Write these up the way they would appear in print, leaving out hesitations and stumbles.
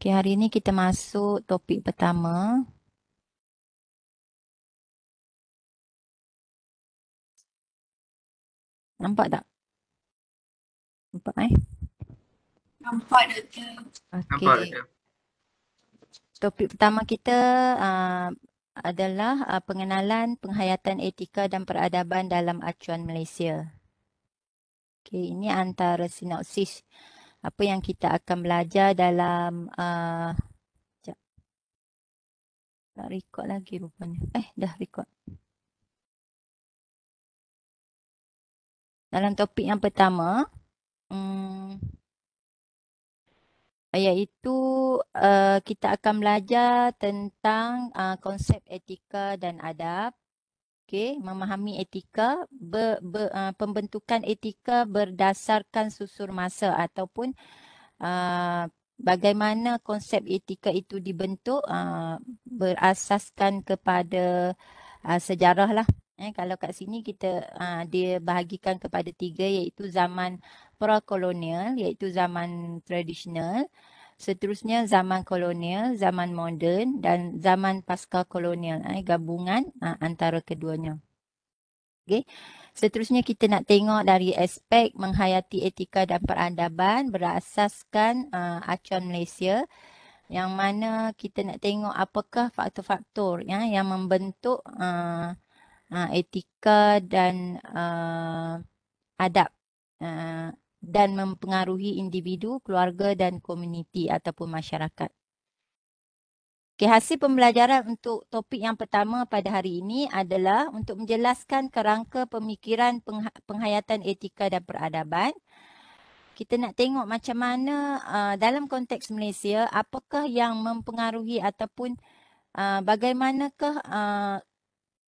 Okay, hari ini kita masuk topik pertama. Nampak tak? Nampak Nampak doktor. Nampak Okay. ada. Topik pertama kita adalah pengenalan penghayatan etika dan peradaban dalam acuan Malaysia. Okay, ini antara sinopsis apa yang kita akan belajar dalam sekejap. Tak record lagi rupanya. Dah record. Dalam topik yang pertama, iaitu kita akan belajar tentang konsep etika dan adab. Okay, memahami etika, pembentukan etika berdasarkan susur masa ataupun bagaimana konsep etika itu dibentuk berasaskan kepada sejarah lah. Kalau kat sini kita dia bahagikan kepada 3 iaitu zaman prakolonial, iaitu zaman tradisional. Seterusnya zaman kolonial, zaman moden dan zaman pasca kolonial, gabungan antara keduanya. Okay. Seterusnya kita nak tengok dari aspek menghayati etika dan peradaban berasaskan acuan Malaysia, yang mana kita nak tengok apakah faktor-faktor yang membentuk etika dan adab dan mempengaruhi individu, keluarga dan komuniti ataupun masyarakat. Okay, hasil pembelajaran untuk topik yang pertama pada hari ini adalah untuk menjelaskan kerangka pemikiran penghayatan etika dan peradaban. Kita nak tengok macam mana dalam konteks Malaysia, apakah yang mempengaruhi ataupun bagaimanakah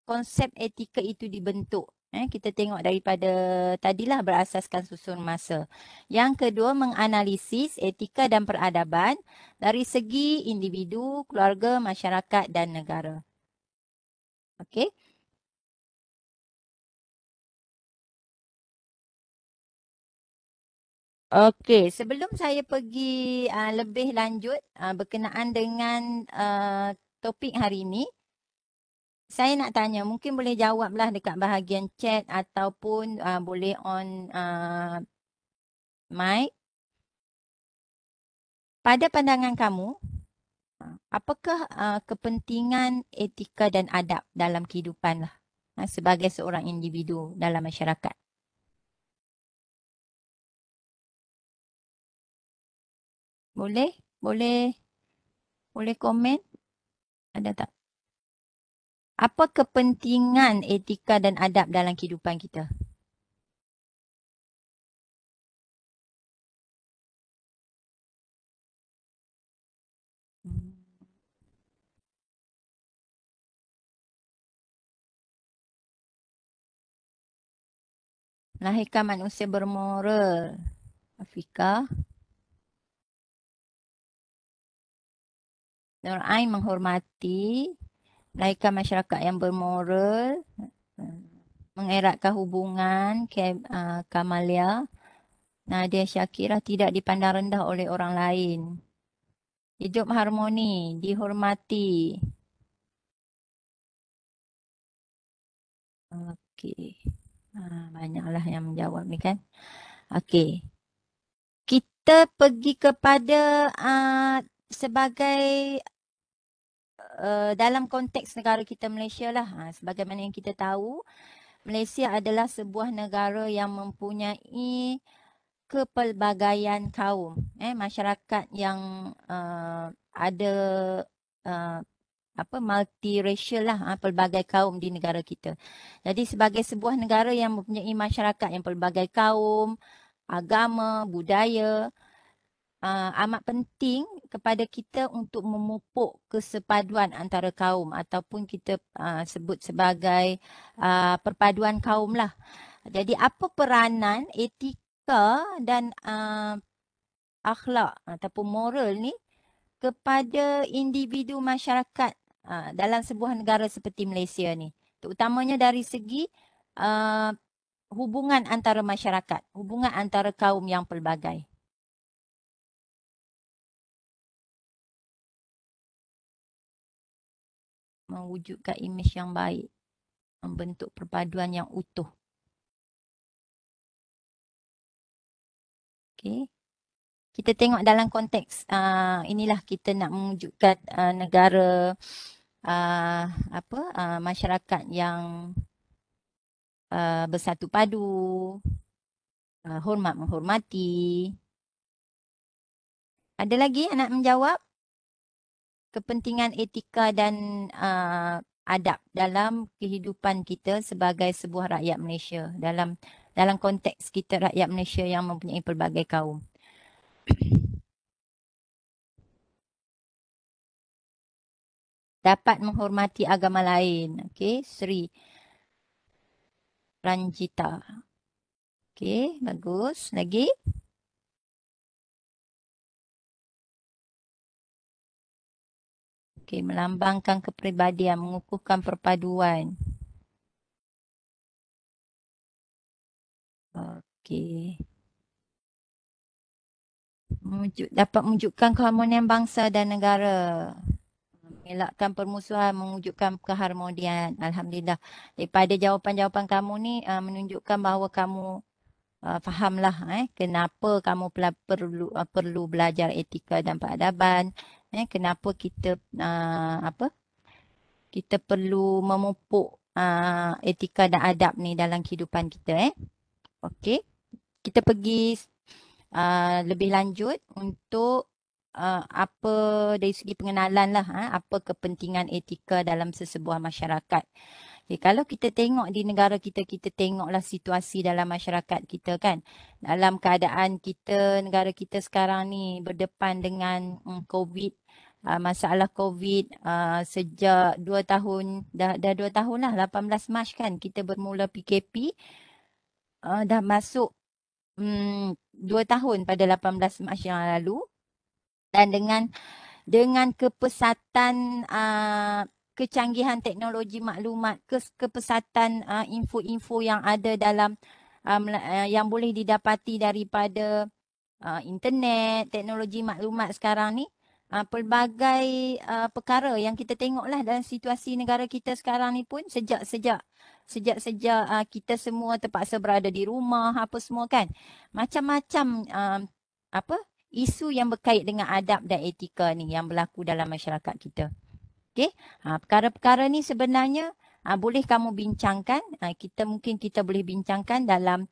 konsep etika itu dibentuk. Kita tengok daripada tadilah berasaskan susun masa. Yang kedua, menganalisis etika dan peradaban dari segi individu, keluarga, masyarakat dan negara. Okey. Okey, sebelum saya pergi lebih lanjut berkenaan dengan topik hari ini, saya nak tanya, mungkin boleh jawablah dekat bahagian chat ataupun boleh on mic. Pada pandangan kamu, apakah kepentingan etika dan adab dalam kehidupan lah sebagai seorang individu dalam masyarakat? Boleh? Boleh komen? Ada tak? Apa kepentingan etika dan adab dalam kehidupan kita? Melahirkan manusia bermoral. Afika. Nur Ain menghormati. Melahirkan masyarakat yang bermoral. Mengeratkan hubungan. Kamalia. Nadia Syakirah tidak dipandang rendah oleh orang lain. Hidup harmoni, dihormati. Okey. Banyaklah yang menjawab ni kan. Okey. Kita pergi kepada sebagai dalam konteks negara kita Malaysia lah. Sebagaimana yang kita tahu, Malaysia adalah sebuah negara yang mempunyai kepelbagaian kaum. Masyarakat yang ada multiracial lah, pelbagai kaum di negara kita. Jadi sebagai sebuah negara yang mempunyai masyarakat yang pelbagai kaum, agama, budaya, amat penting kepada kita untuk memupuk kesepaduan antara kaum ataupun kita sebut sebagai perpaduan kaum lah. Jadi apa peranan etika dan akhlak ataupun moral ni kepada individu masyarakat dalam sebuah negara seperti Malaysia ni, terutamanya dari segi hubungan antara masyarakat, hubungan antara kaum yang pelbagai. mewujudkan imej yang baik, membentuk perpaduan yang utuh. Okey. Kita tengok dalam konteks inilah kita nak mewujudkan negara masyarakat yang bersatu padu, hormat menghormati. Ada lagi yang nak menjawab? Kepentingan etika dan adab dalam kehidupan kita sebagai sebuah rakyat Malaysia, dalam konteks kita rakyat Malaysia yang mempunyai pelbagai kaum. Dapat menghormati agama lain. Okey, Sri Ranjita. Okey, bagus. Lagi? Okey, melambangkan kepribadian, mengukuhkan perpaduan. Okey. Dapat mewujudkan keharmonian bangsa dan negara. Mengelakkan permusuhan, mewujudkan keharmonian. Alhamdulillah. Daripada jawapan-jawapan kamu ni menunjukkan bahawa kamu fahamlah kenapa kamu perlu belajar etika dan peradaban. Kenapa kita kita perlu memupuk etika dan adab ni dalam kehidupan kita. Okey. Kita pergi lebih lanjut untuk apa dari segi pengenalan lah, apa kepentingan etika dalam sesebuah masyarakat. Okay, kalau kita tengok di negara kita, kita tengoklah situasi dalam masyarakat kita kan. Dalam keadaan kita, negara kita sekarang ni berdepan dengan COVID, masalah COVID sejak 2 tahun, dah 2 tahun lah, 18 Mac kan kita bermula PKP, dah masuk 2 tahun pada 18 Mac yang lalu. Dan dengan kepesatan kecanggihan teknologi maklumat, kepesatan info-info yang ada dalam yang boleh didapati daripada internet, teknologi maklumat sekarang ni, pelbagai perkara yang kita tengoklah dalam situasi negara kita sekarang ni pun sejak kita semua terpaksa berada di rumah apa semua kan, macam-macam isu yang berkait dengan adab dan etika ni yang berlaku dalam masyarakat kita. Okey, perkara-perkara ni sebenarnya boleh kamu bincangkan, kita boleh bincangkan dalam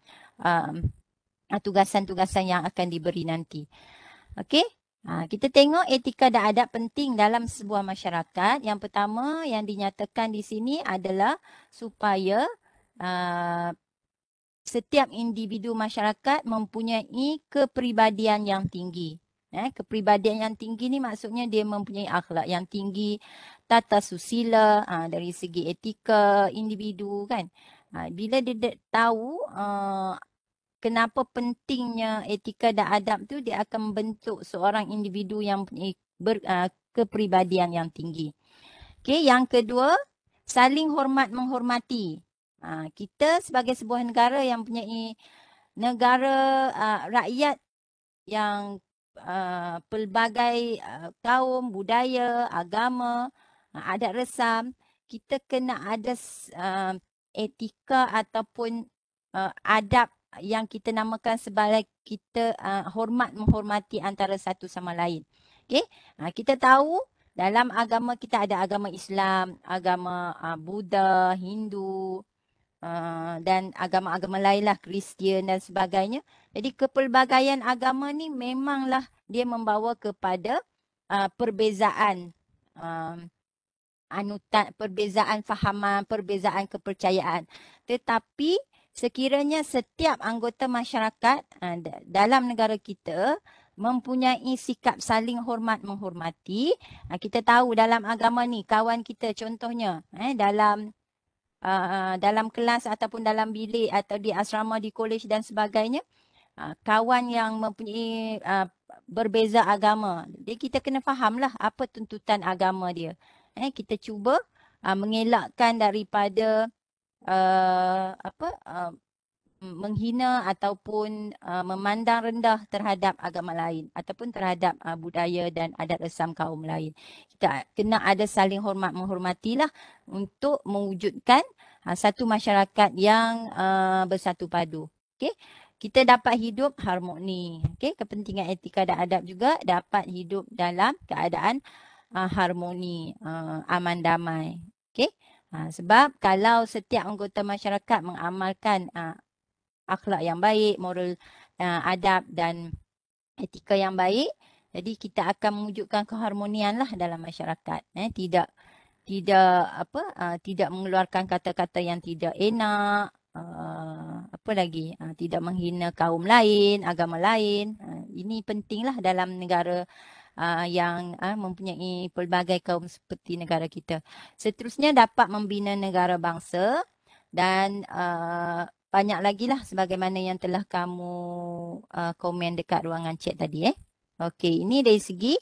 tugasan-tugasan yang akan diberi nanti. Okey, kita tengok etika dan adab penting dalam sebuah masyarakat. Yang pertama yang dinyatakan di sini adalah supaya setiap individu masyarakat mempunyai kepribadian yang tinggi. Kepribadian yang tinggi ni maksudnya dia mempunyai akhlak yang tinggi, tata susila dari segi etika individu kan. Bila dia tahu kenapa pentingnya etika dan adab tu, dia akan membentuk seorang individu yang mempunyai kepribadian yang tinggi. Okey, yang kedua, saling hormat menghormati. Kita sebagai sebuah negara yang mempunyai negara rakyat yang pelbagai kaum, budaya, agama, adat resam, kita kena ada etika ataupun adab yang kita namakan sebagai kita hormat menghormati antara satu sama lain. Okey, kita tahu dalam agama kita ada agama Islam, agama Buddha, Hindu, dan agama-agama lain lah, Kristian dan sebagainya. Jadi kepelbagaian agama ni memanglah dia membawa kepada perbezaan perbezaan fahaman, perbezaan kepercayaan. Tetapi sekiranya setiap anggota masyarakat dalam negara kita mempunyai sikap saling hormat menghormati, kita tahu dalam agama ni kawan kita contohnya dalam kelas ataupun dalam bilik atau di asrama, di kolej dan sebagainya, kawan yang mempunyai berbeza agama, jadi kita kena fahamlah apa tuntutan agama dia. Kita cuba mengelakkan daripada menghina ataupun memandang rendah terhadap agama lain ataupun terhadap budaya dan adat resam kaum lain. Kita kena ada saling hormat menghormatilah untuk mewujudkan satu masyarakat yang bersatu padu. Okey. Kita dapat hidup harmoni. Okey, kepentingan etika dan adab juga dapat hidup dalam keadaan harmoni, aman damai. Okey. Sebab kalau setiap anggota masyarakat mengamalkan akhlak yang baik, moral, adab dan etika yang baik, jadi kita akan mewujudkan keharmonian lah dalam masyarakat. Tidak mengeluarkan kata-kata yang tidak enak, apa lagi? Tidak menghina kaum lain, agama lain. Ini pentinglah dalam negara yang mempunyai pelbagai kaum seperti negara kita. Seterusnya dapat membina negara bangsa dan banyak lagi lah sebagaimana yang telah kamu komen dekat ruangan chat tadi. Okey, ini dari segi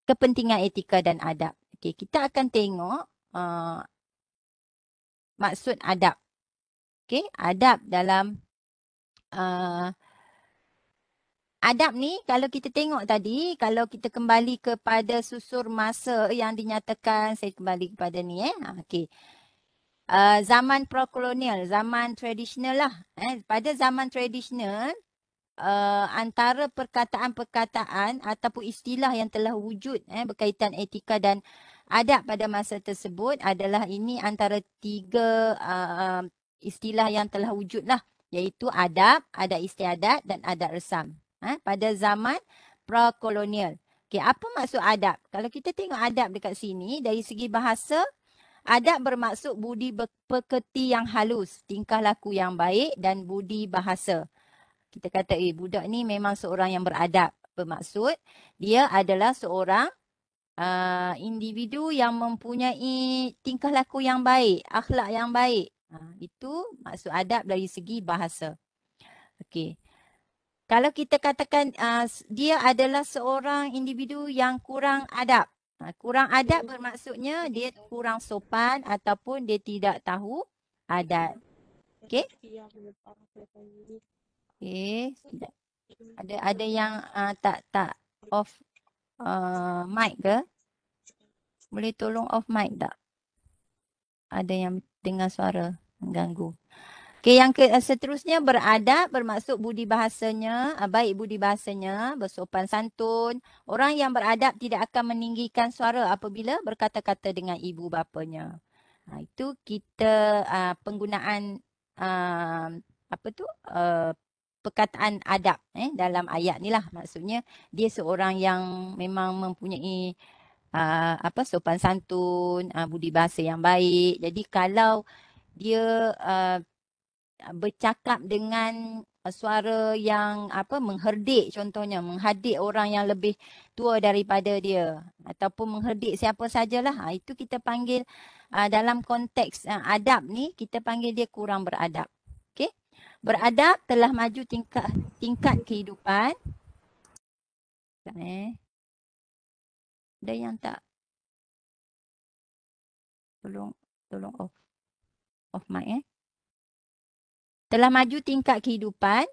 kepentingan etika dan adab. Okey, kita akan tengok maksud adab. Okey, adab dalam adab ni kalau kita tengok tadi, kalau kita kembali kepada susur masa yang dinyatakan, saya kembali kepada ni okey. Zaman prakolonial, zaman tradisional lah. Pada zaman tradisional, antara perkataan-perkataan ataupun istilah yang telah wujud berkaitan etika dan adab pada masa tersebut adalah ini antara 3 istilah yang telah wujud lah, iaitu adab, adat istiadat dan adat resam. Pada zaman prakolonial. Okay, apa maksud adab? Kalau kita tengok adab dekat sini, dari segi bahasa, adab bermaksud budi pekerti yang halus, tingkah laku yang baik dan budi bahasa. Kita kata budak ni memang seorang yang beradab. Bermaksud dia adalah seorang individu yang mempunyai tingkah laku yang baik, akhlak yang baik. Itu maksud adab dari segi bahasa. Okey. Kalau kita katakan dia adalah seorang individu yang kurang adab. Kurang adab bermaksudnya dia kurang sopan ataupun dia tidak tahu adat. Okey? Okey, ada yang tak off mic ke? Boleh tolong off mic tak? Ada yang dengar suara mengganggu. Okey, yang seterusnya beradab bermaksud budi bahasanya, baik budi bahasanya, bersopan santun. Orang yang beradab tidak akan meninggikan suara apabila berkata-kata dengan ibu bapanya. Itu kita penggunaan perkataan adab dalam ayat ni lah. Maksudnya dia seorang yang memang mempunyai sopan santun, budi bahasa yang baik. Jadi kalau dia bercakap dengan suara yang mengherdik, contohnya menghadik orang yang lebih tua daripada dia ataupun mengherdik siapa sajalah, itu kita panggil dalam konteks adab ni kita panggil dia kurang beradab. Okey, beradab telah maju tingkat kehidupan. Ada yang tak tolong off mic Telah maju tingkat kehidupan,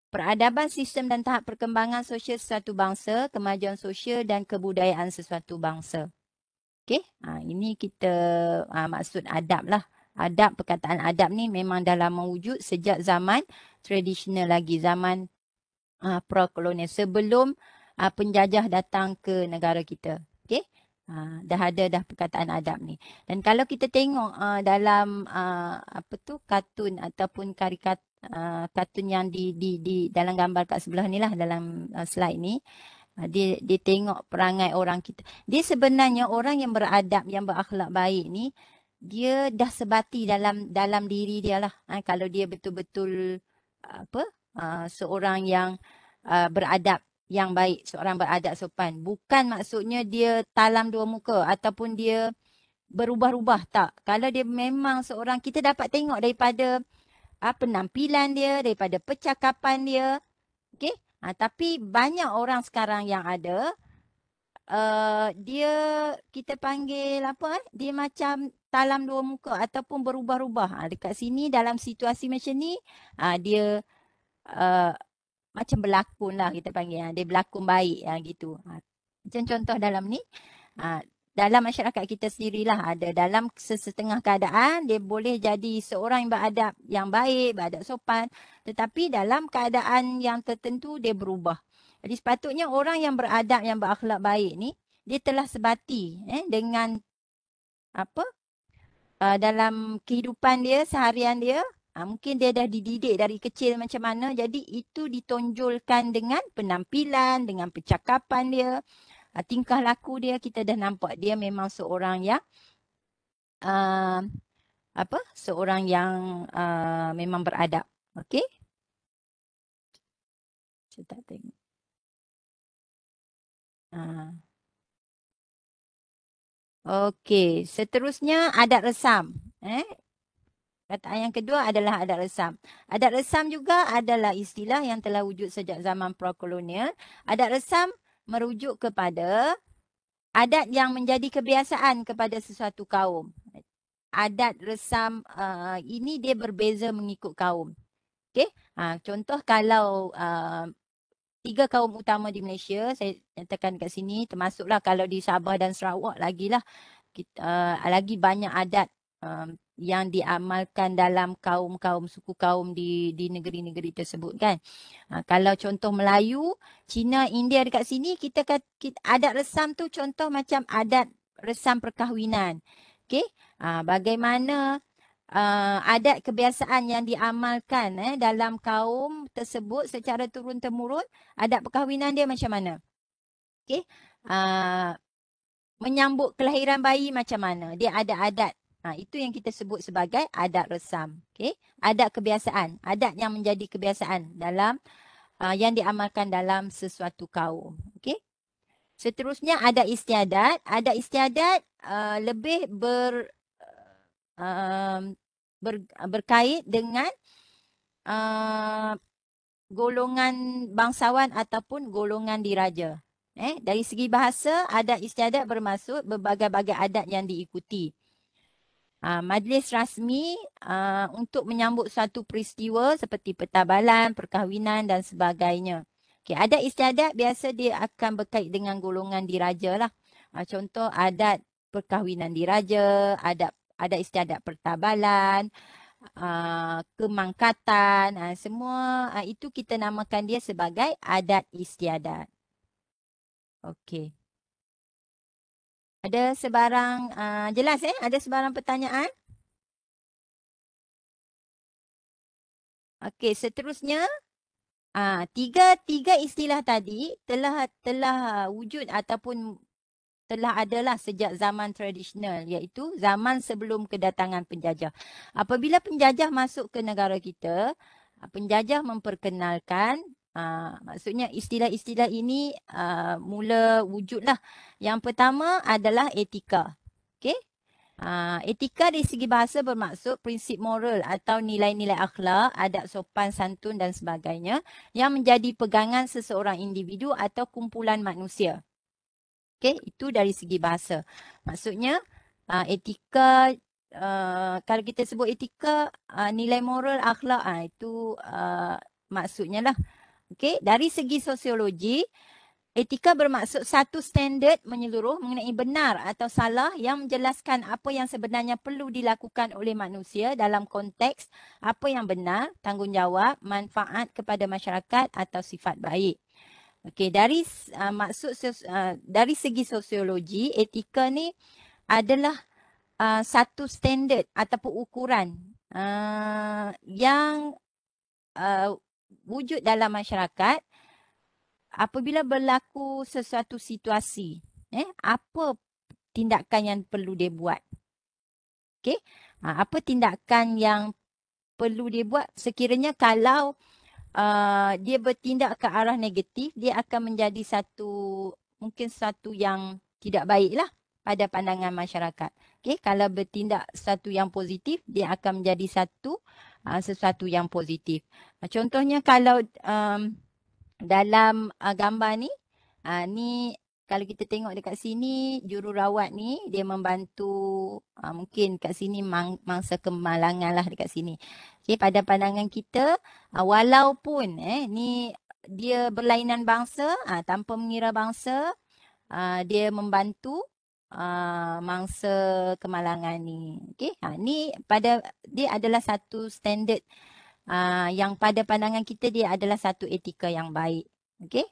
peradaban sistem dan tahap perkembangan sosial sesuatu bangsa, kemajuan sosial dan kebudayaan sesuatu bangsa. Okey, ini kita maksud adab lah. Adab, perkataan adab ni memang dalam mewujud sejak zaman tradisional lagi, zaman prakolonial, sebelum penjajah datang ke negara kita. Okey. Dah ada perkataan adab ni. Dan kalau kita tengok dalam kartun ataupun kartun yang di dalam gambar kat sebelah ni lah, dalam slide ni, dia tengok perangai orang kita. Dia sebenarnya orang yang beradab, yang berakhlak baik ni, dia dah sebati dalam diri dia lah. Kalau dia betul-betul seorang yang beradab yang baik, seorang beradab sopan. Bukan maksudnya dia talam dua muka ataupun dia berubah-ubah, tak. Kalau dia memang seorang, kita dapat tengok daripada penampilan dia, daripada percakapan dia. Okey? Tapi banyak orang sekarang yang ada, dia kita panggil dia macam talam dua muka ataupun berubah-ubah. Dekat sini dalam situasi macam ni, dia macam berlakon lah kita panggil. Dia berlakon baik gitu. Macam contoh dalam ni, dalam masyarakat kita sendirilah ada dalam sesetengah keadaan dia boleh jadi seorang yang beradab yang baik, beradab sopan, tetapi dalam keadaan yang tertentu dia berubah. Jadi sepatutnya orang yang beradab, yang berakhlak baik ni dia telah sebati dengan apa dalam kehidupan dia, seharian dia. Mungkin dia dah dididik dari kecil macam mana, jadi itu ditonjolkan dengan penampilan, dengan percakapan dia, tingkah laku dia. Kita dah nampak dia memang seorang yang seorang yang memang beradab. Okey? Saya tak tengok. Okey, seterusnya adat resam. Kataan yang kedua adalah adat resam. Adat resam juga adalah istilah yang telah wujud sejak zaman prakolonial. Adat resam merujuk kepada adat yang menjadi kebiasaan kepada sesuatu kaum. Adat resam ini dia berbeza mengikut kaum. Okey? Contoh kalau 3 kaum utama di Malaysia, saya nyatakan kat sini, termasuklah kalau di Sabah dan Sarawak lagilah, lagi banyak adat yang diamalkan dalam kaum-kaum, suku kaum di negeri-negeri tersebut kan. Kalau contoh Melayu, Cina, India dekat sini, kita adat resam tu contoh macam adat resam perkahwinan. Okey? Bagaimana adat kebiasaan yang diamalkan dalam kaum tersebut secara turun-temurun, adat perkahwinan dia macam mana? Okey? Menyambut kelahiran bayi macam mana? Dia ada adat. Itu yang kita sebut sebagai adat resam. Okay? Adat kebiasaan. Adat yang menjadi kebiasaan dalam yang diamalkan dalam sesuatu kaum. Okay? Seterusnya adat istiadat. Adat istiadat lebih berkait dengan golongan bangsawan ataupun golongan diraja. Dari segi bahasa, adat istiadat bermaksud berbagai-bagai adat yang diikuti. Majlis rasmi untuk menyambut suatu peristiwa seperti pertabalan, perkahwinan dan sebagainya. Okay, adat istiadat biasa dia akan berkait dengan golongan diraja lah. Contoh adat perkahwinan diraja, adat istiadat pertabalan, kemangkatan, semua itu kita namakan dia sebagai adat istiadat. Okey. Ada sebarang jelas Ada sebarang pertanyaan? Okey, seterusnya tiga istilah tadi telah wujud ataupun telah adalah sejak zaman tradisional, iaitu zaman sebelum kedatangan penjajah. Apabila penjajah masuk ke negara kita, penjajah memperkenalkan, maksudnya istilah-istilah ini mula wujudlah. Yang pertama adalah etika. Okey? Etika dari segi bahasa bermaksud prinsip moral atau nilai-nilai akhlak, adab sopan santun dan sebagainya yang menjadi pegangan seseorang individu atau kumpulan manusia. Okey, itu dari segi bahasa. Maksudnya etika, kalau kita sebut etika, nilai moral, akhlak, itu maksudnya lah. Okey, dari segi sosiologi, etika bermaksud satu standard menyeluruh mengenai benar atau salah yang menjelaskan apa yang sebenarnya perlu dilakukan oleh manusia dalam konteks apa yang benar, tanggungjawab, manfaat kepada masyarakat atau sifat baik. Okey, dari dari segi sosiologi, etika ni adalah satu standard ataupun ukuran yang wujud dalam masyarakat apabila berlaku sesuatu situasi. Apa tindakan yang perlu dia buat? Okey, apa tindakan yang perlu dia buat sekiranya kalau dia bertindak ke arah negatif, dia akan menjadi mungkin satu yang tidak baik lah pada pandangan masyarakat. Okay? Kalau bertindak satu yang positif, dia akan menjadi sesuatu yang positif. Contohnya kalau dalam gambar ni kalau kita tengok dekat sini, jururawat ni dia membantu, mungkin kat sini mangsa kemalangan lah dekat sini. Okay, pada pandangan kita, walaupun ni dia berlainan bangsa, tanpa mengira bangsa, dia membantu mangsa kemalangan ni. Okay, ni pada dia adalah satu standard yang pada pandangan kita dia adalah satu etika yang baik. Okay.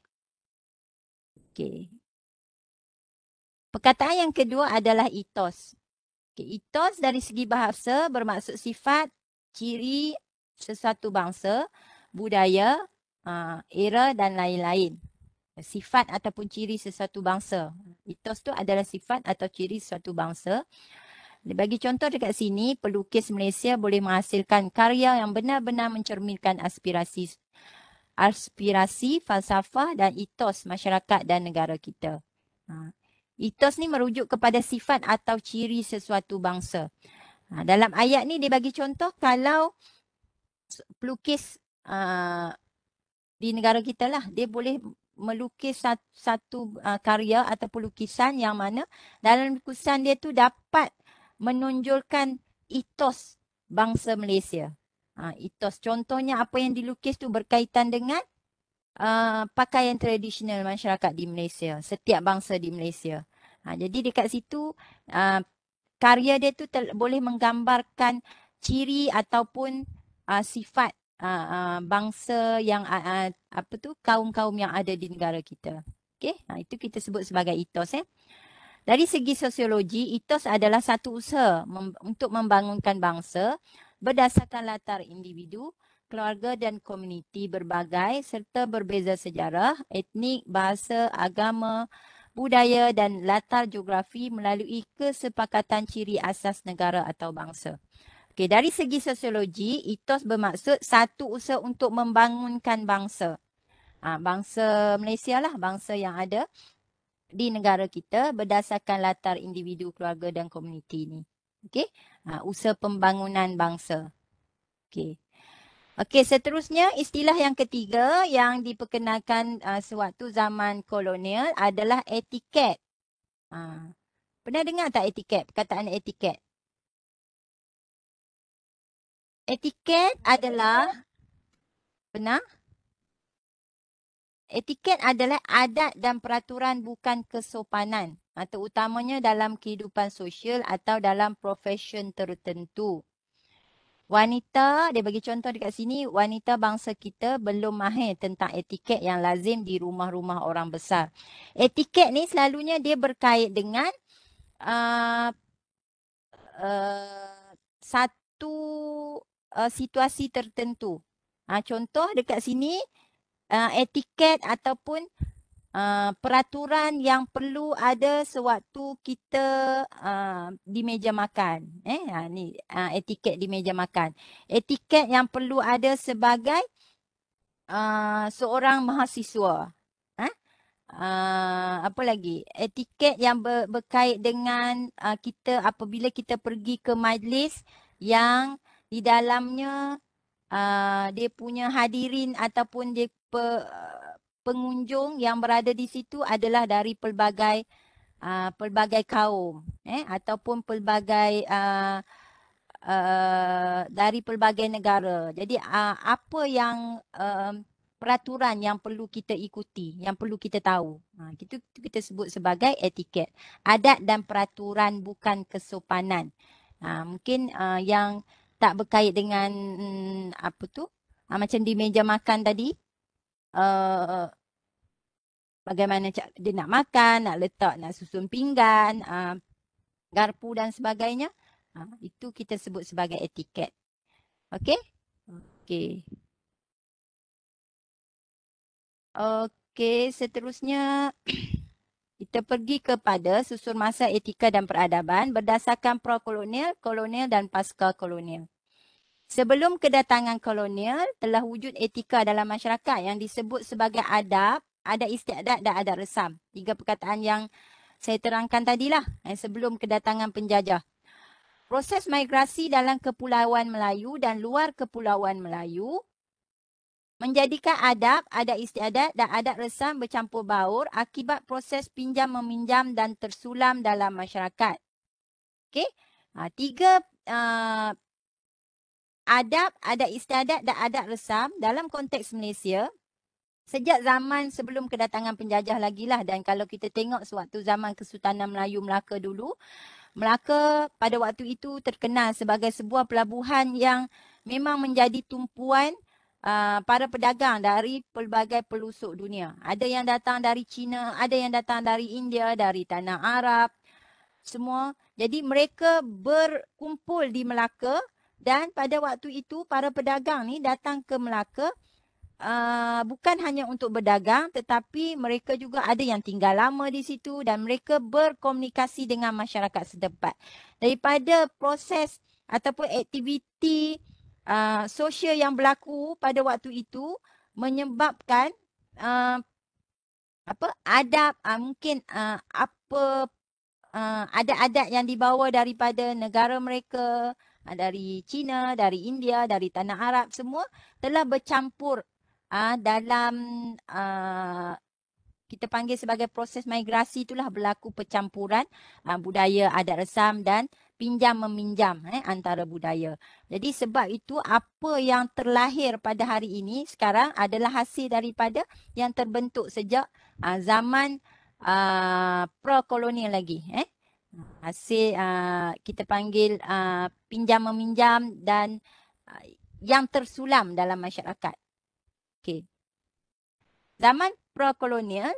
Okay. Perkataan yang kedua adalah ethos. Okay, ethos dari segi bahasa bermaksud sifat, ciri sesuatu bangsa, budaya, era dan lain-lain. Sifat ataupun ciri sesuatu bangsa. Ethos tu adalah sifat atau ciri sesuatu bangsa. Bagi contoh dekat sini, pelukis Malaysia boleh menghasilkan karya yang benar-benar mencerminkan aspirasi, falsafah dan ethos masyarakat dan negara kita. Ethos ni merujuk kepada sifat atau ciri sesuatu bangsa. Dalam ayat ni dia bagi contoh kalau pelukis di negara kita lah, dia boleh melukis satu karya ataupun lukisan yang mana dalam lukisan dia tu dapat menonjolkan ethos bangsa Malaysia. Ethos contohnya apa yang dilukis tu berkaitan dengan pakaian tradisional masyarakat di Malaysia, setiap bangsa di Malaysia. Jadi dekat situ karya dia tu boleh menggambarkan ciri ataupun sifat bangsa yang kaum-kaum yang ada di negara kita. Okay? Itu kita sebut sebagai ethos. Dari segi sosiologi, ethos adalah satu usaha untuk membangunkan bangsa berdasarkan latar individu, keluarga dan komuniti berbagai serta berbeza sejarah, etnik, bahasa, agama, budaya dan latar geografi melalui kesepakatan ciri asas negara atau bangsa. Okay, dari segi sosiologi, ethos bermaksud satu usaha untuk membangunkan bangsa. Bangsa Malaysia lah, bangsa yang ada di negara kita berdasarkan latar individu, keluarga dan komuniti ni. Okay, usaha pembangunan bangsa. Okay. Okey, seterusnya istilah yang ketiga yang diperkenalkan sewaktu zaman kolonial adalah etiket. Pernah dengar tak etiket? Perkataan etiket. Etiket adalah, pernah? Etiket adalah adat dan peraturan bukan kesopanan, terutamanya dalam kehidupan sosial atau dalam profesion tertentu. Wanita, dia bagi contoh dekat sini, wanita bangsa kita belum mahir tentang etiket yang lazim di rumah-rumah orang besar. Etiket ni selalunya dia berkait dengan satu situasi tertentu. Contoh dekat sini, etiket ataupun peraturan yang perlu ada sewaktu kita di meja makan. Ni etiket di meja makan. Etiket yang perlu ada sebagai seorang mahasiswa. Apa lagi? Etiket yang berkait dengan kita apabila kita pergi ke majlis yang di dalamnya dia punya hadirin ataupun dia pengunjung yang berada di situ adalah dari pelbagai kaum ataupun dari pelbagai negara. Jadi apa yang peraturan yang perlu kita ikuti, yang perlu kita tahu. Itu kita sebut sebagai etiket. Adat dan peraturan bukan kesopanan. Mungkin yang tak berkait dengan macam di meja makan tadi. Bagaimana dia nak makan, nak letak, nak susun pinggan, garpu dan sebagainya. Itu kita sebut sebagai etiket. Okey? Okey. Okey, seterusnya kita pergi kepada susun masa etika dan peradaban berdasarkan pra-kolonial, kolonial dan pasca-kolonial. Sebelum kedatangan kolonial, telah wujud etika dalam masyarakat yang disebut sebagai adab, adat istiadat dan adat resam. 3 perkataan yang saya terangkan tadilah sebelum kedatangan penjajah. Proses migrasi dalam Kepulauan Melayu dan luar Kepulauan Melayu menjadikan adat istiadat dan adat resam bercampur baur akibat proses pinjam meminjam dan tersulam dalam masyarakat. Okey. 3 adat istiadat dan adat resam dalam konteks Malaysia sejak zaman sebelum kedatangan penjajah lagi lah. Dan kalau kita tengok sewaktu zaman Kesultanan Melayu Melaka dulu, Melaka pada waktu itu terkenal sebagai sebuah pelabuhan yang memang menjadi tumpuan para pedagang dari pelbagai pelosok dunia. Ada yang datang dari China, ada yang datang dari India, dari tanah Arab, semua. Jadi mereka berkumpul di Melaka dan pada waktu itu para pedagang ni datang ke Melaka bukan hanya untuk berdagang tetapi mereka juga ada yang tinggal lama di situ dan mereka berkomunikasi dengan masyarakat setempat. Daripada proses ataupun aktiviti sosial yang berlaku pada waktu itu menyebabkan adab mungkin adat-adat yang dibawa daripada negara mereka, dari China, dari India, dari tanah Arab, semua telah bercampur dalam kita panggil sebagai proses migrasi, itulah berlaku percampuran budaya adat resam dan pinjam meminjam antara budaya. Jadi sebab itu apa yang terlahir pada hari ini sekarang adalah hasil daripada yang terbentuk sejak zaman pra-kolonial lagi. Hasil kita panggil pinjam meminjam dan yang tersulam dalam masyarakat. Okay. Zaman pra-kolonial,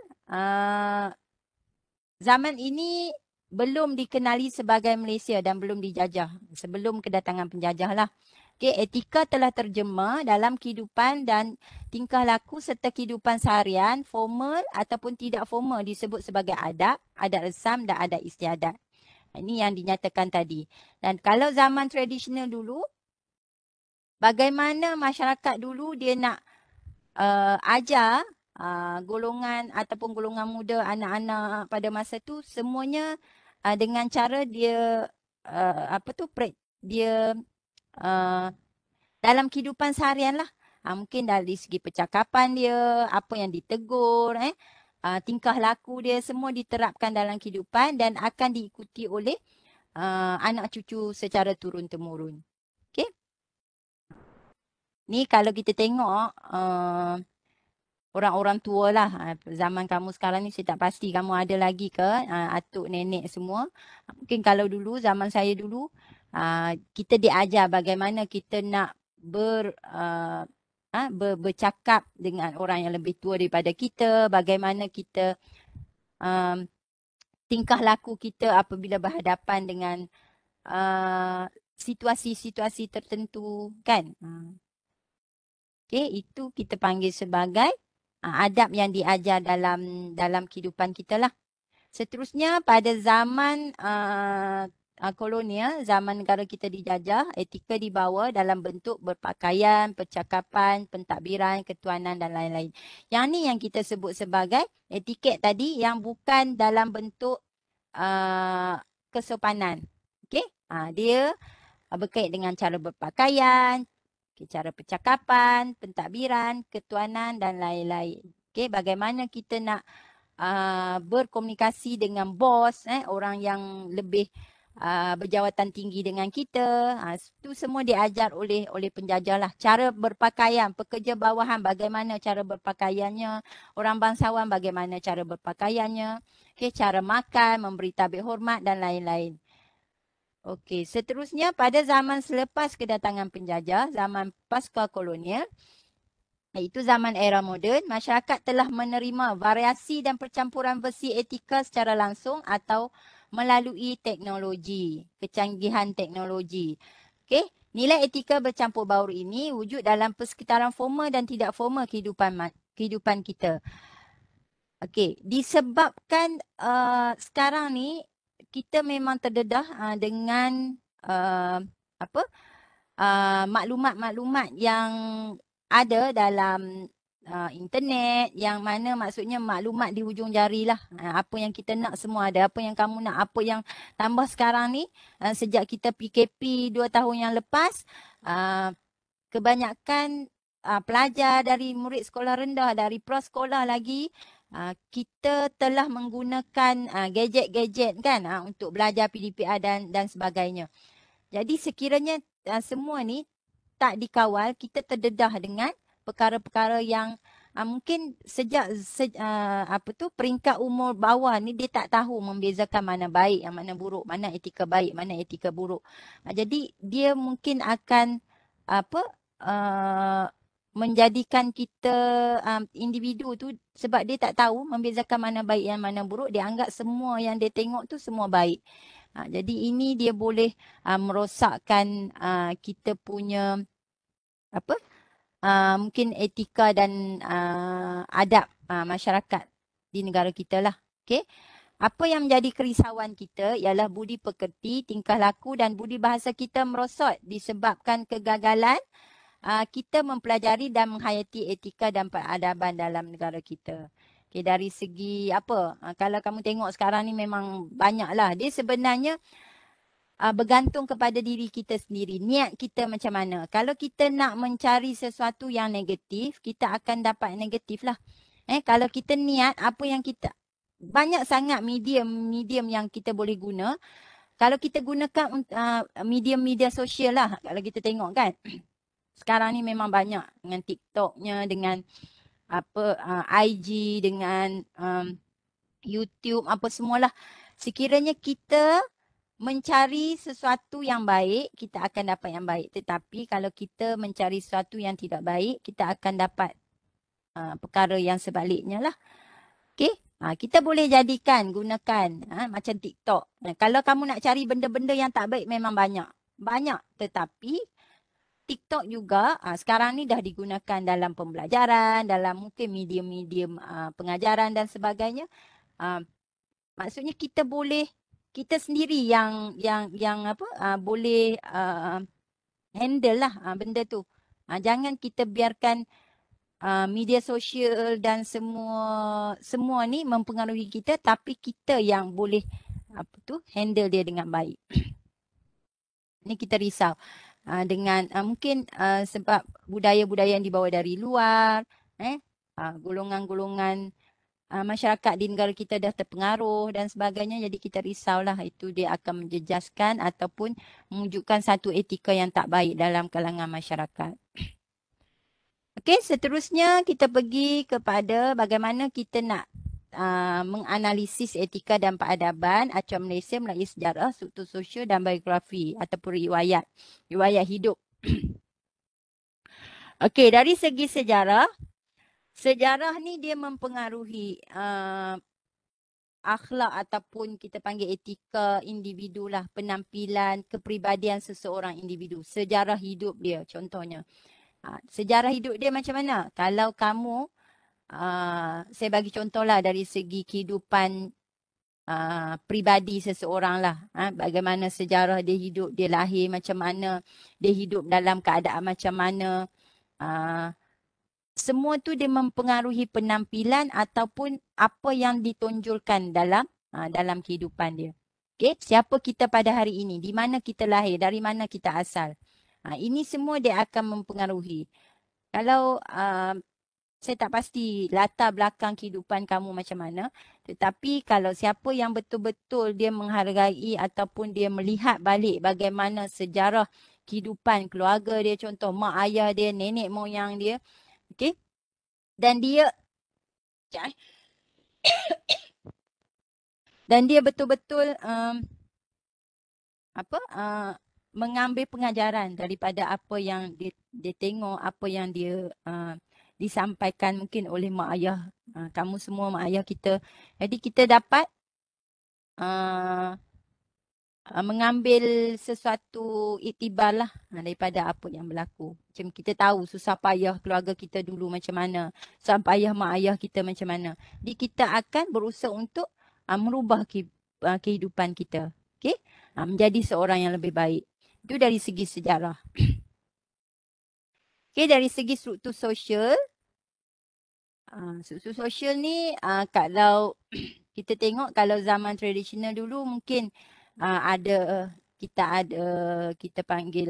zaman ini belum dikenali sebagai Malaysia dan belum dijajah. Sebelum kedatangan penjajah lah. Okay, etika telah terjemah dalam kehidupan dan tingkah laku serta kehidupan seharian, formal ataupun tidak formal disebut sebagai adat resam dan adat istiadat. Ini yang dinyatakan tadi. Dan kalau zaman tradisional dulu, bagaimana masyarakat dulu dia nak ajar golongan ataupun golongan muda, anak-anak pada masa tu semuanya dengan cara dia dia dalam kehidupan seharian lah. Mungkin dari segi percakapan dia, apa yang ditegur, tingkah laku dia semua diterapkan dalam kehidupan dan akan diikuti oleh anak cucu secara turun-temurun. Okay? Ni kalau kita tengok orang-orang tua lah. Zaman kamu sekarang ni saya tak pasti kamu ada lagi ke atuk nenek semua. Mungkin kalau dulu, zaman saya dulu, kita diajar bagaimana kita nak bercakap dengan orang yang lebih tua daripada kita, bagaimana kita tingkah laku kita apabila berhadapan dengan situasi-situasi tertentu, kan? Okay, itu kita panggil sebagai adab yang diajar dalam kehidupan kita lah. Seterusnya pada zaman kolonial, zaman negara kita dijajah, etika dibawa dalam bentuk berpakaian, percakapan, pentadbiran, ketuanan dan lain-lain. Yang ni yang kita sebut sebagai etiket tadi yang bukan dalam bentuk kesopanan. Okay? Dia berkait dengan cara berpakaian, cara percakapan, pentadbiran, ketuanan dan lain-lain. Okay, bagaimana kita nak berkomunikasi dengan bos, orang yang lebih berjawatan tinggi dengan kita. Itu semua diajar oleh penjajah lah. Cara berpakaian, pekerja bawahan bagaimana cara berpakaiannya, orang bangsawan bagaimana cara berpakaiannya, okay, cara makan, memberi tabik hormat dan lain-lain. Okey, seterusnya pada zaman selepas kedatangan penjajah, zaman pasca kolonial, iaitu zaman era moden, masyarakat telah menerima variasi dan percampuran versi etika secara langsung atau melalui teknologi, kecanggihan teknologi. Okey, nilai etika bercampur baur ini wujud dalam persekitaran formal dan tidak formal kehidupan kita. Okey, disebabkan sekarang ni kita memang terdedah dengan maklumat-maklumat yang ada dalam internet, yang mana maksudnya maklumat di hujung jari lah. Apa yang kita nak semua ada, apa yang kamu nak, apa yang tambah sekarang ni, sejak kita PKP 2 tahun yang lepas, kebanyakan pelajar, dari murid sekolah rendah, dari prasekolah lagi, kita telah menggunakan gadget-gadget kan untuk belajar PDPR dan sebagainya. Jadi sekiranya semua ni tak dikawal, kita terdedah dengan perkara-perkara yang mungkin sejak peringkat umur bawah ni dia tak tahu membezakan mana baik, yang mana buruk, mana etika baik, mana etika buruk. Jadi dia mungkin akan menjadikan kita individu tu, sebab dia tak tahu membezakan mana baik yang mana buruk, dia anggap semua yang dia tengok tu semua baik. Jadi ini dia boleh merosakkan kita punya mungkin etika dan adab masyarakat di negara kita lah. Okay? Apa yang menjadi kerisauan kita ialah budi pekerti, tingkah laku dan budi bahasa kita merosot disebabkan kegagalan kita mempelajari dan menghayati etika dan peradaban dalam negara kita. Okay, dari segi kalau kamu tengok sekarang ni memang banyak lah. Dia sebenarnya bergantung kepada diri kita sendiri. Niat kita macam mana. Kalau kita nak mencari sesuatu yang negatif, kita akan dapat negatif lah. Kalau kita niat apa yang kita, banyak sangat medium yang kita boleh guna. Kalau kita gunakan medium-media sosial lah, kalau kita tengok kan. Sekarang ni memang banyak dengan TikToknya, dengan IG, dengan YouTube, apa semualah. Sekiranya kita mencari sesuatu yang baik, kita akan dapat yang baik. Tetapi kalau kita mencari sesuatu yang tidak baik, kita akan dapat perkara yang sebaliknya lah. Okay? Kita boleh gunakan macam TikTok. Kalau kamu nak cari benda-benda yang tak baik, memang banyak. Banyak. Tetapi TikTok juga sekarang ni dah digunakan dalam pembelajaran, dalam mungkin medium-medium pengajaran dan sebagainya. Maksudnya kita sendiri yang boleh handle lah benda tu. Jangan kita biarkan media sosial dan semua ni mempengaruhi kita, tapi kita yang boleh handle dia dengan baik. Ni kita risau dengan mungkin sebab budaya-budaya yang dibawa dari luar, golongan-golongan masyarakat di negara kita dah terpengaruh dan sebagainya. Jadi kita risaulah itu dia akan menjejaskan ataupun mewujudkan satu etika yang tak baik dalam kalangan masyarakat. Okey, seterusnya kita pergi kepada bagaimana kita nak menganalisis etika dan peradaban acuan Malaysia melalui sejarah, struktur sosial dan biografi ataupun riwayat hidup. Okey, dari segi sejarah ni dia mempengaruhi akhlak ataupun kita panggil etika individu lah, penampilan, kepribadian seseorang individu, sejarah hidup dia contohnya. Sejarah hidup dia macam mana? Kalau kamu saya bagi contohlah dari segi kehidupan pribadi seseorang lah. Bagaimana sejarah dia hidup, dia lahir macam mana, dia hidup dalam keadaan macam mana. Semua tu dia mempengaruhi penampilan ataupun apa yang ditonjolkan dalam kehidupan dia. Okay? Siapa kita pada hari ini, di mana kita lahir, dari mana kita asal. Ini semua dia akan mempengaruhi. Kalau saya tak pasti latar belakang kehidupan kamu macam mana. Tetapi kalau siapa yang betul-betul dia menghargai ataupun dia melihat balik bagaimana sejarah kehidupan keluarga dia, contoh mak ayah dia, nenek moyang dia. Okay? Dan dia betul-betul mengambil pengajaran daripada apa yang dia tengok, apa yang dia disampaikan mungkin oleh mak ayah, kamu semua mak ayah kita. Jadi kita dapat mengambil sesuatu iktibar lah daripada apa yang berlaku. Macam kita tahu susah payah keluarga kita dulu macam mana, susah payah mak ayah kita macam mana. Jadi kita akan berusaha untuk merubah kehidupan kita. Okay? Menjadi seorang yang lebih baik. Itu dari segi sejarah. Okay, dari segi struktur sosial. Struktur sosial ni kalau kita tengok, kalau zaman tradisional dulu mungkin kita panggil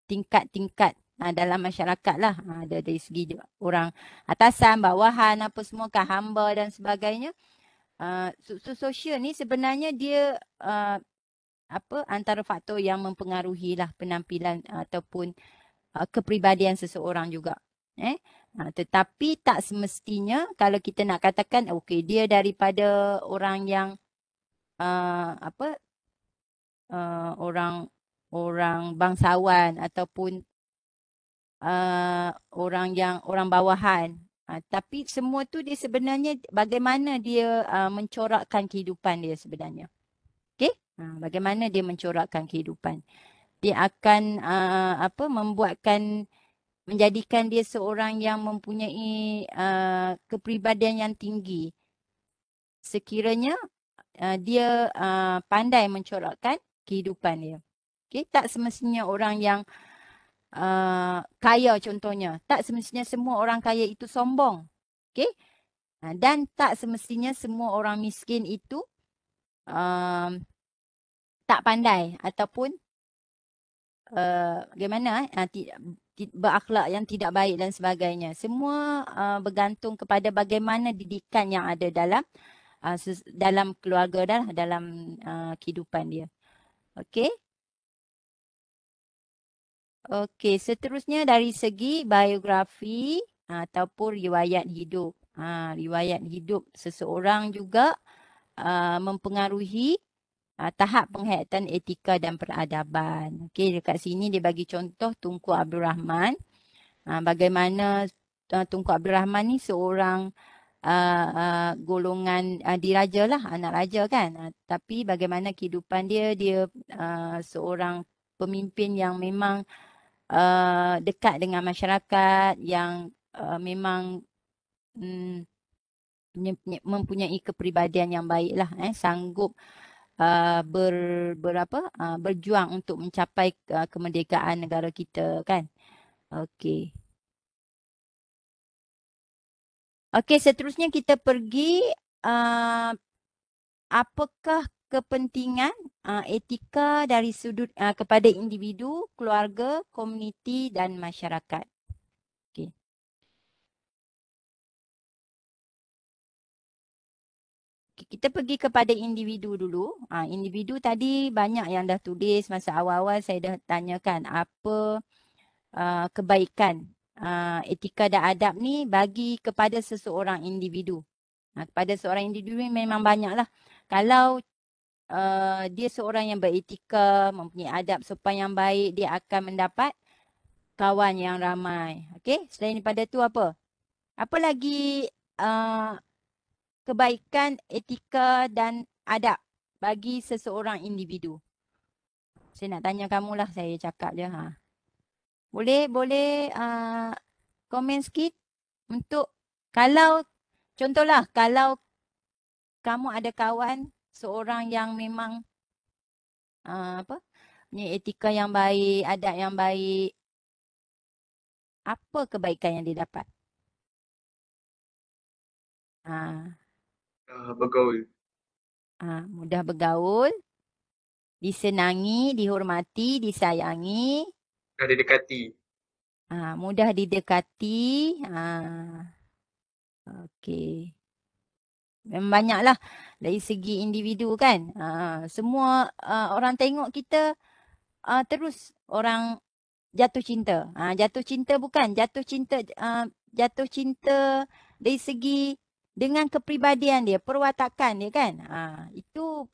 tingkat-tingkat dalam masyarakat lah. Dari segi orang atasan, bawahan, apa semua kan, hamba dan sebagainya. Sosial ni sebenarnya dia antara faktor yang mempengaruhi lah penampilan ataupun kepribadian seseorang juga. Tetapi tak semestinya kalau kita nak katakan okey dia daripada orang yang orang bangsawan ataupun orang bawahan. Tapi semua tu dia sebenarnya bagaimana dia mencorakkan kehidupan dia sebenarnya. Okey? Bagaimana dia mencorakkan kehidupan. Dia akan menjadikan dia seorang yang mempunyai kepribadian yang tinggi. Sekiranya dia pandai mencorakkan kehidupan dia. Okay? Tak semestinya orang yang kaya contohnya. Tak semestinya semua orang kaya itu sombong. Okay? Dan tak semestinya semua orang miskin itu tak pandai ataupun bagaimana berakhlak yang tidak baik dan sebagainya. Semua bergantung kepada bagaimana didikan yang ada dalam keluarga dan dalam kehidupan dia. Okey. Okey, seterusnya dari segi biografi ataupun riwayat hidup. Riwayat hidup seseorang juga mempengaruhi tahap penghayatan etika dan peradaban. Okey, dekat sini dia bagi contoh Tunku Abdul Rahman. Bagaimana Tunku Abdul Rahman ni seorang golongan diraja lah, anak raja kan. Tapi bagaimana kehidupan dia seorang pemimpin yang memang dekat dengan masyarakat, yang memang mempunyai kepribadian yang baik lah, sanggup berjuang untuk mencapai kemerdekaan negara kita kan. Okey. Okey, seterusnya kita pergi apakah kepentingan etika dari sudut kepada individu, keluarga, komuniti dan masyarakat. Okey. Kita pergi kepada individu dulu. Individu tadi banyak yang dah tulis masa awal-awal saya dah tanyakan apa kebaikan etika dan adab ni bagi kepada seseorang individu. Kepada seorang individu memang banyaklah. Kalau dia seorang yang beretika, mempunyai adab sopan yang baik, dia akan mendapat kawan yang ramai. Okey, selain daripada tu apa? Apa lagi kebaikan etika dan adab bagi seseorang individu? Saya nak tanya kamulah, saya cakap je. Boleh komen sikit untuk contohlah kalau kamu ada kawan seorang yang memang punya etika yang baik, adab yang baik, apa kebaikan yang dia dapat? Bergaul. Mudah bergaul, disenangi, dihormati, disayangi. Mudah didekati. Mudah didekati. Okey. Memang banyaklah dari segi individu kan. Semua orang tengok kita terus orang jatuh cinta. Jatuh cinta bukan. Jatuh cinta dari segi dengan kepribadian dia, perwatakan dia kan. Itu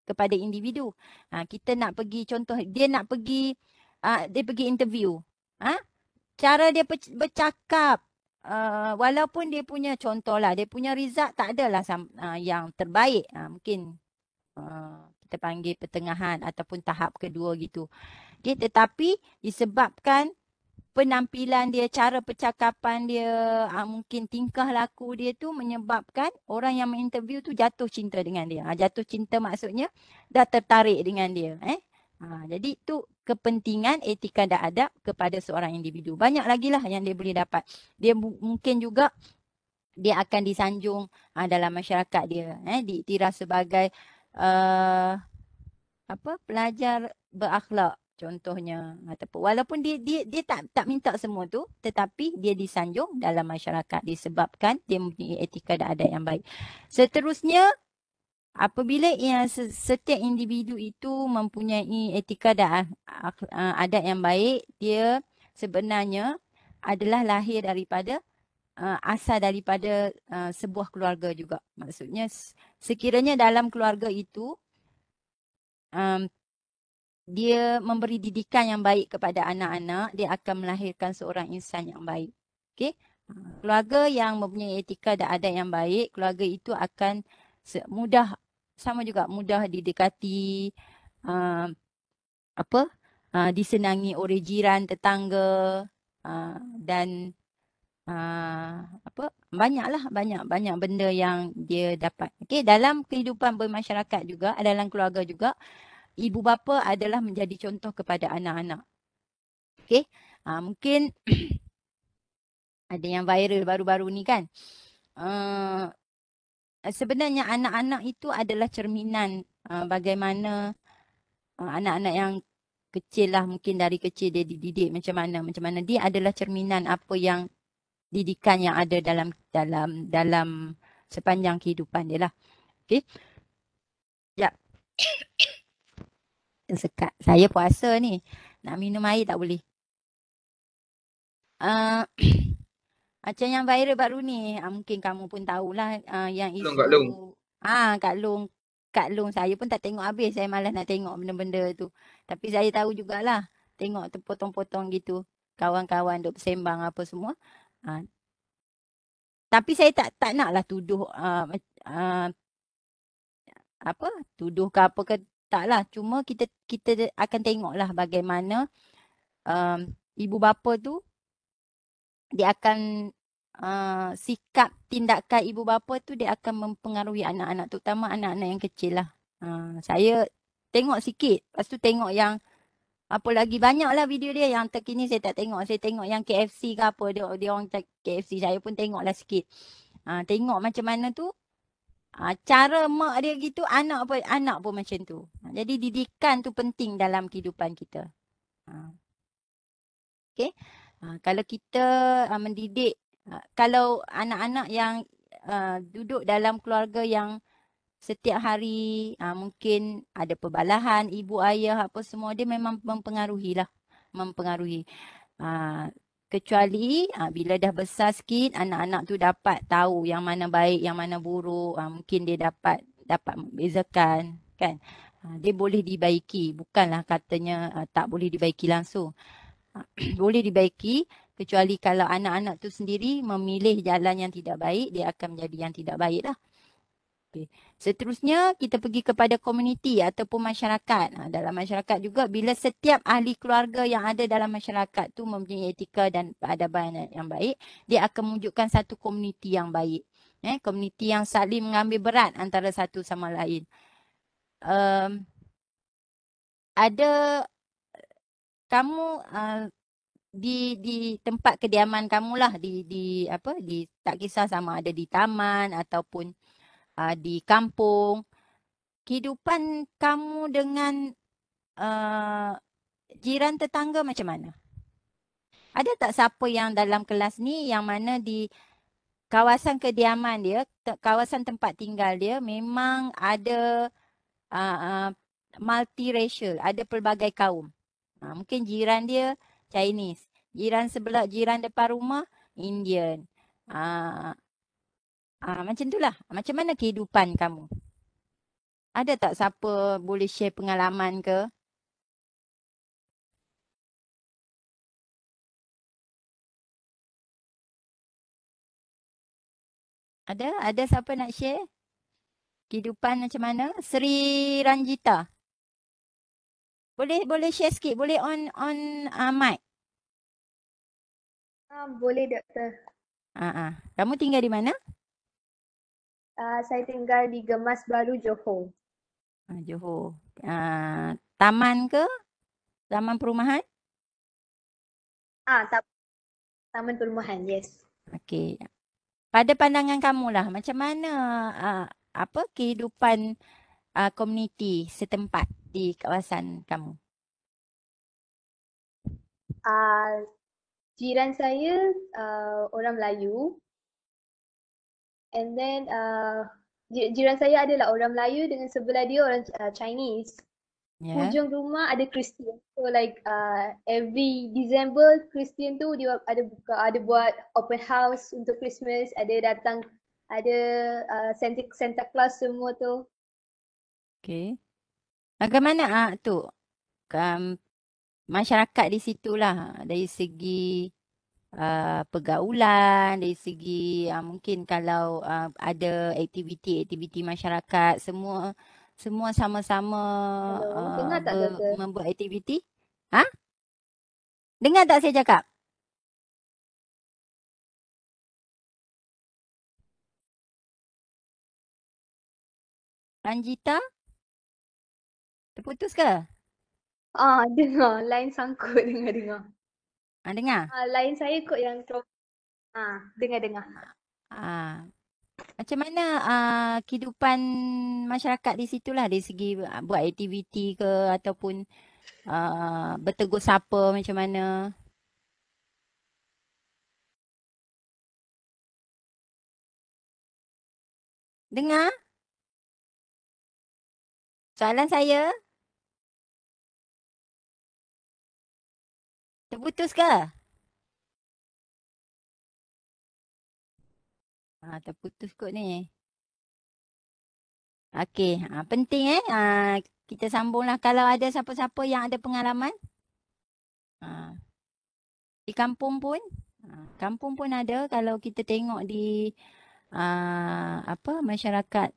kepada individu. Kita nak pergi contoh, dia pergi interview. Cara dia bercakap, walaupun dia punya contohlah, dia punya result tak adalah yang terbaik. Mungkin kita panggil pertengahan ataupun tahap kedua gitu. Okay, tetapi disebabkan penampilan dia, cara percakapan dia, mungkin tingkah laku dia tu menyebabkan orang yang menginterview tu jatuh cinta dengan dia. Jatuh cinta maksudnya dah tertarik dengan dia. Jadi itu kepentingan etika dan adab kepada seorang individu. Banyak lagi lah yang dia boleh dapat. Dia mungkin juga dia akan disanjung dalam masyarakat dia. Diiktiraf sebagai pelajar berakhlak. Contohnya ataupun walaupun dia tak minta semua tu, tetapi dia disanjung dalam masyarakat disebabkan dia mempunyai etika dan adat yang baik. Seterusnya, apabila setiap individu itu mempunyai etika dan adat yang baik, dia sebenarnya adalah lahir daripada asal daripada sebuah keluarga juga. Maksudnya sekiranya dalam keluarga itu dia memberi didikan yang baik kepada anak-anak, dia akan melahirkan seorang insan yang baik. Okey? Keluarga yang mempunyai etika dan adat yang baik, keluarga itu akan mudah didekati, disenangi oleh jiran, tetangga, dan banyak benda yang dia dapat. Okey, dalam kehidupan bermasyarakat juga, dalam keluarga juga, ibu bapa adalah menjadi contoh kepada anak-anak. Okey, mungkin ada yang viral baru-baru ni kan. Sebenarnya anak-anak itu adalah cerminan bagaimana anak-anak yang kecil lah, mungkin dari kecil dia dididik macam mana dia adalah cerminan apa yang didikan yang ada dalam sepanjang kehidupan dia lah. Okey. Sekejap. Tersekat. Saya puasa ni. Nak minum air tak boleh. Macam yang viral baru ni, mungkin kamu pun tahulah yang isu Kak Long. Kak Long saya pun tak tengok habis. Saya malas nak tengok benda-benda tu. Tapi saya tahu jugalah. Tengok terpotong-potong gitu. Kawan-kawan duk bersembang apa semua. Tapi saya tak naklah tuduh tuduh ke apa ke, taklah. Cuma kita akan tengoklah bagaimana ibu bapa tu dia akan sikap tindakan ibu bapa tu dia akan mempengaruhi anak-anak, terutama anak-anak yang kecil lah. Saya tengok sikit, lepas tu tengok yang apa lagi, banyaklah video dia yang terkini saya tak tengok. Saya tengok yang KFC ke apa, dia orang KFC, saya pun tengoklah sikit. Tengok macam mana tu cara mak dia gitu, anak pun macam tu. Jadi didikan tu penting dalam kehidupan kita. Okey. Kalau kita mendidik, kalau anak-anak yang duduk dalam keluarga yang setiap hari mungkin ada perbalahan ibu ayah apa semua, dia memang mempengaruhi. Kecuali bila dah besar sikit, anak-anak tu dapat tahu yang mana baik, yang mana buruk, mungkin dia dapat membezakan kan. Dia boleh dibaiki, bukanlah katanya tak boleh dibaiki langsung. Boleh dibaiki, kecuali kalau anak-anak tu sendiri memilih jalan yang tidak baik, dia akan menjadi yang tidak baik lah. Okay. Seterusnya kita pergi kepada komuniti ataupun masyarakat. Dalam masyarakat juga, bila setiap ahli keluarga yang ada dalam masyarakat tu mempunyai etika dan peradaban yang baik, dia akan mewujudkan satu komuniti yang baik. Komuniti yang saling mengambil berat antara satu sama lain. Ada kamu di tempat kediaman kamulah, tak kisah sama ada di taman ataupun di kampung, kehidupan kamu dengan jiran tetangga macam mana? Ada tak siapa yang dalam kelas ni yang mana di kawasan kediaman dia, kawasan tempat tinggal dia memang ada multiracial, ada pelbagai kaum. Mungkin jiran dia Chinese, jiran sebelah, jiran depan rumah Indian. Macam itulah. Macam mana kehidupan kamu? Ada tak siapa boleh share pengalaman ke? Ada siapa nak share? Kehidupan macam mana? Sri Ranjita. Boleh share sikit, boleh on mic. Boleh, Doktor. Kamu tinggal di mana? Saya tinggal di Gemas Baru, Johor. Johor. Taman ke? Taman perumahan? Taman perumahan, yes. Okey. Pada pandangan kamu lah, macam mana kehidupan komuniti setempat di kawasan kamu? Jiran saya orang Melayu, and then jiran saya adalah orang Melayu dengan sebelah dia orang Chinese. Ya. Hujung rumah ada Kristian. So like every December Kristian tu dia ada buat open house untuk Christmas, ada datang, ada Santa Claus semua tu. Okey. Bagaimana tu masyarakat di situlah dari segi pergaulan, dari segi mungkin kalau ada aktiviti masyarakat, semua sama-sama Hello, dengar tak doktor? membuat aktiviti? Ha? Dengar tak saya cakap? Ranjita? Terputus ke? Dengar, line sangkut dengar. Dengar? Line saya kot yang dengar. Macam mana kehidupan masyarakat di situlah dari segi buat aktiviti ke ataupun bertegur sapa macam mana? Dengar? Soalan saya terputus ke? Terputus kot ni. Okey, penting kita sambunglah kalau ada siapa-siapa yang ada pengalaman. Di kampung pun ada kalau kita tengok di masyarakat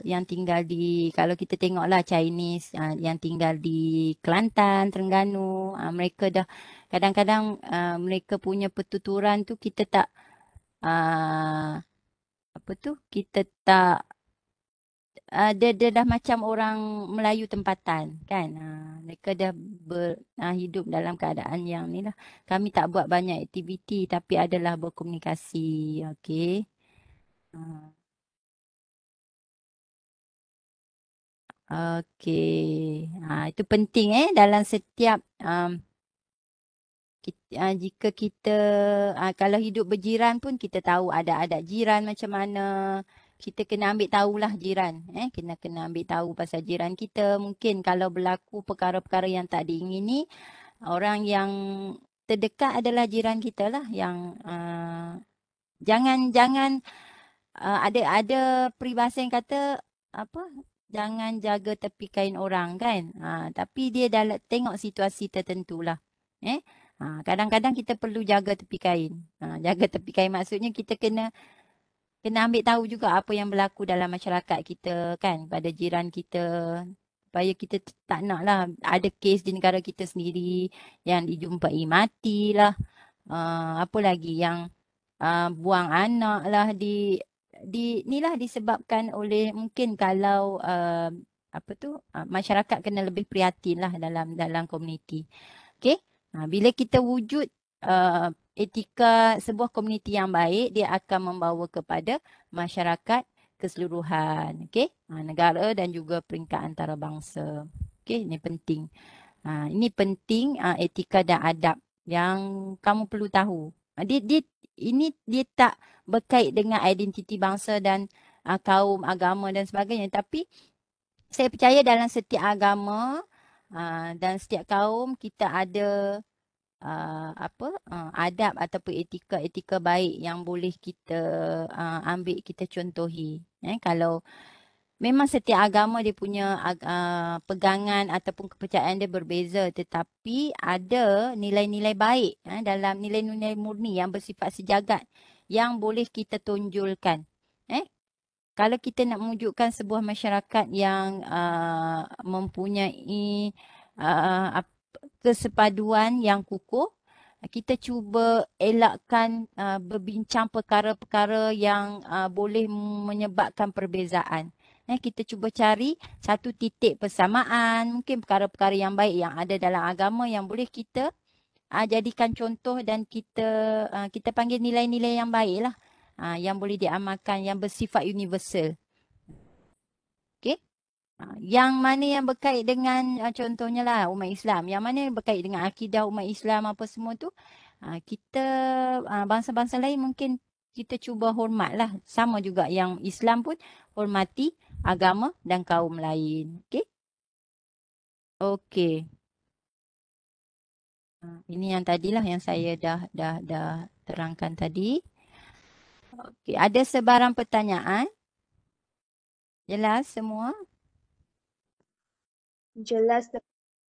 yang tinggal di, kalau kita tengoklah Chinese yang tinggal di Kelantan, Terengganu, mereka dah kadang-kadang mereka punya pertuturan tu kita tak kita tak dia dah macam orang Melayu tempatan kan. Mereka dah hidup dalam keadaan yang ni lah. Kami tak buat banyak aktiviti tapi adalah berkomunikasi. Okey. Okey. Itu penting dalam setiap jika kita kalau hidup berjiran pun kita tahu ada adat jiran macam mana. Kita kena ambil tahulah jiran. Kena ambil tahu pasal jiran kita. Mungkin kalau berlaku perkara-perkara yang tak diingini, orang yang terdekat adalah jiran kita lah yang jangan ada peribahasa yang kata jangan jaga tepi kain orang kan. Tapi dia dah tengok situasi tertentu lah. Kadang-kadang kita perlu jaga tepi kain. Jaga tepi kain maksudnya kita kena ambil tahu juga apa yang berlaku dalam masyarakat kita kan, pada jiran kita. Supaya kita tak nak lah ada kes di negara kita sendiri yang dijumpai mati lah. Apa lagi yang buang anak lah inilah disebabkan oleh mungkin kalau masyarakat kena lebih prihatin lah dalam komuniti. Okey. Bila kita wujud etika sebuah komuniti yang baik, dia akan membawa kepada masyarakat keseluruhan. Okey. Negara dan juga peringkat antarabangsa. Okey, ini penting. Ini penting etika dan adab yang kamu perlu tahu. Dia tak berkait dengan identiti bangsa dan kaum, agama dan sebagainya. Tapi saya percaya dalam setiap agama dan setiap kaum kita ada adab ataupun etika baik yang boleh kita ambil, kita contohi. Kalau memang setiap agama dia punya pegangan ataupun kepercayaan dia berbeza, tetapi ada nilai-nilai baik dalam nilai-nilai murni yang bersifat sejagat yang boleh kita tonjolkan. Kalau kita nak mewujudkan sebuah masyarakat yang mempunyai kesepaduan yang kukuh, kita cuba elakkan berbincang perkara-perkara yang boleh menyebabkan perbezaan. Kita cuba cari satu titik persamaan, mungkin perkara-perkara yang baik yang ada dalam agama yang boleh kita jadikan contoh dan kita panggil nilai-nilai yang baik lah, yang boleh diamalkan, yang bersifat universal. Okey? Yang mana yang berkait dengan contohnya lah umat Islam. Yang mana yang berkait dengan akidah umat Islam apa semua tu. Kita bangsa-bangsa lain mungkin kita cuba hormat lah. Sama juga yang Islam pun hormati agama dan kaum lain. Okey? Okey. Ini yang tadilah yang saya dah terangkan tadi. Okey, ada sebarang pertanyaan? Jelas semua? Jelas.